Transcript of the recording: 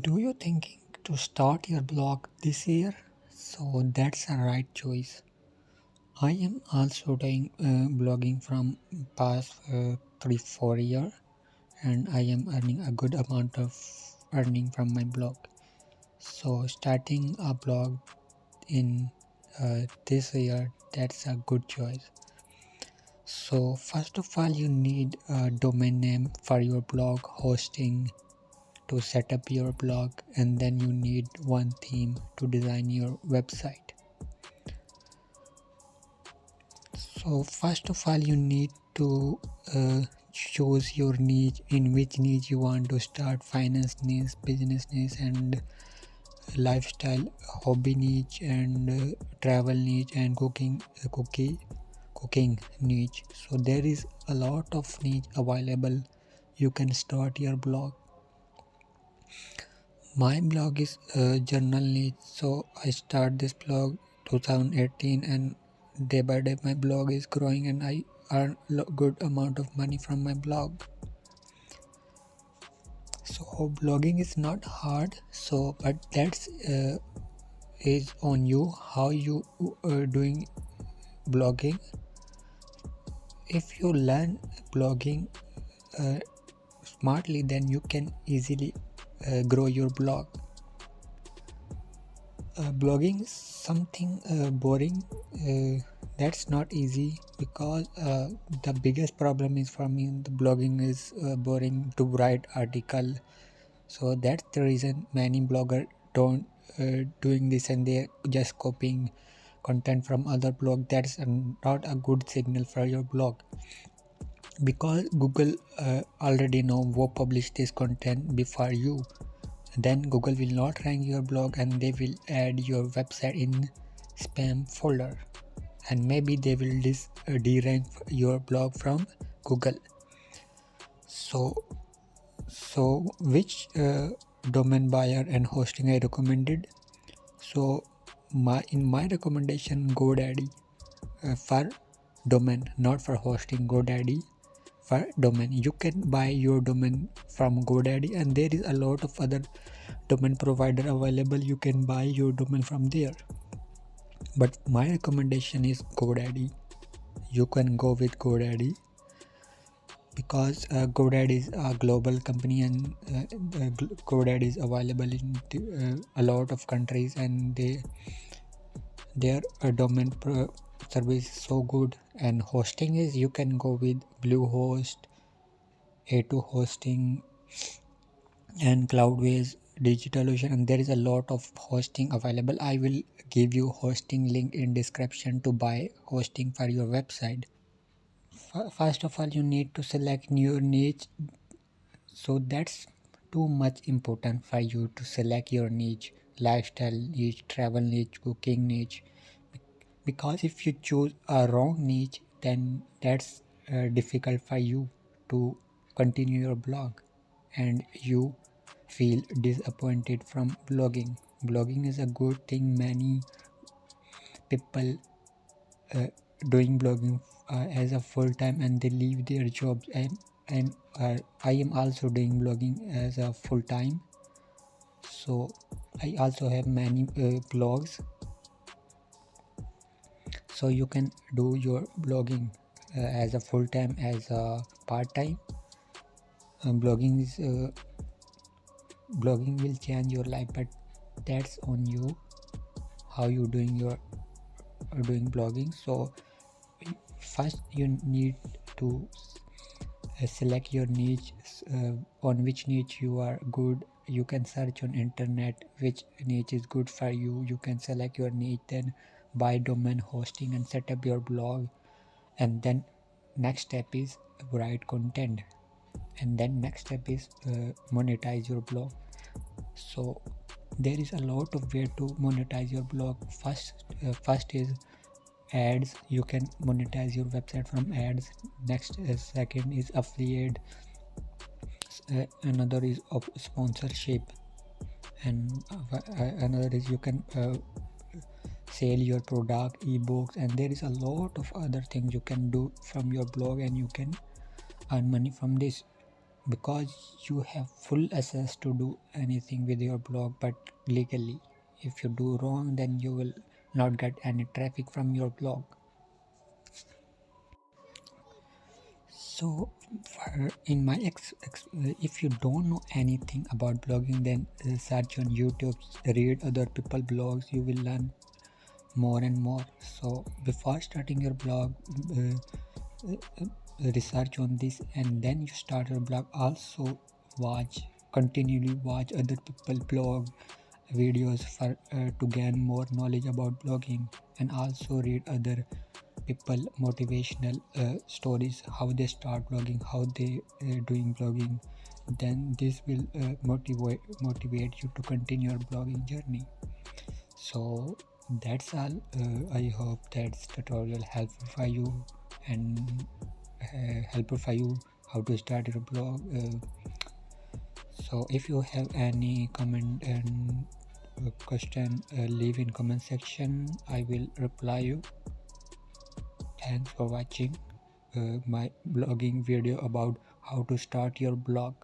Do you thinking to start your blog this year? So that's a right choice. I am also doing blogging from past 3 4 year, and I am earning a good amount of earning from my blog. So starting a blog in this year, that's a good choice. So first of all, you need a domain name for your blog hosting to set up your blog, and then you need one theme to design your website. So first of all, you need to choose your niche, in which niche you want to start: finance niche, business niche, and lifestyle hobby niche, and travel niche, and cooking niche. So there is a lot of niche available. You can start your blog. My blog is journal niche, so I start this blog 2018, and day by day my blog is growing, and I earn good amount of money from my blog. So blogging is not hard, so but that's is on you how you doing blogging. If you learn blogging uh, smartly, then you can easily grow your blog. Blogging is something boring. That's not easy, because the biggest problem is for me, the blogging is boring to write article. So that's the reason many bloggers don't doing this, and they're just copying content from other blog. That's not a good signal for your blog, because Google already know who published this content before you. Then Google will not rank your blog, and they will add your website in spam folder, and maybe they will derank your blog from Google. So which domain buyer and hosting I recommended? So in my recommendation, GoDaddy for domain, not for hosting. GoDaddy for domain. You can buy your domain from GoDaddy, and there is a lot of other domain provider available. You can buy your domain from there, but my recommendation is GoDaddy. You can go with GoDaddy, because GoDaddy is a global company, and GoDaddy is available in a lot of countries, and their domain service is so good. And hosting is, you can go with Bluehost, A2 hosting, and Cloudways, DigitalOcean, and there is a lot of hosting available. I will give you hosting link in description to buy hosting for your website. First of all, you need to select your niche. So that's too much important for you to select your niche: lifestyle niche, travel niche, cooking niche. Because if you choose a wrong niche, then that's difficult for you to continue your blog, and you feel disappointed from blogging. Blogging is a good thing. Many people uh, doing blogging as a full time, and they leave their jobs, and I am also doing blogging as a full time. So I also have many blogs, so you can do your blogging as a full time, as a part time. Blogging will change your life, but that's on you how you doing blogging. So first you need to select your niche, on which niche you are good. You can search on internet which niche is good for you. You can select your niche, then buy domain hosting and set up your blog. And then next step is write content, and then next step is monetize your blog. So there is a lot of way to monetize your blog. First is ads. You can monetize your website from ads. Next second is affiliate. Another is of sponsorship, and another is you can sell your product, ebooks, and there is a lot of other things you can do from your blog, and you can earn money from this. because you have full access to do anything with your blog, but legally. If you do wrong, then you will not get any traffic from your blog. So in my if you don't know anything about blogging, then search on YouTube, read other people blogs, you will learn more and more. So before starting your blog, research on this, and then you start your blog. Also continually watch other people blog videos for to gain more knowledge about blogging, and also read other people motivational stories, how they start blogging, how they doing blogging. Then this will motivate you to continue your blogging journey. So that's all. I hope that's tutorial helpful for you, and helpful for you how to start your blog. So if you have any comment and question, leave in comment section. I will reply you. Thanks for watching my blogging video about how to start your blog.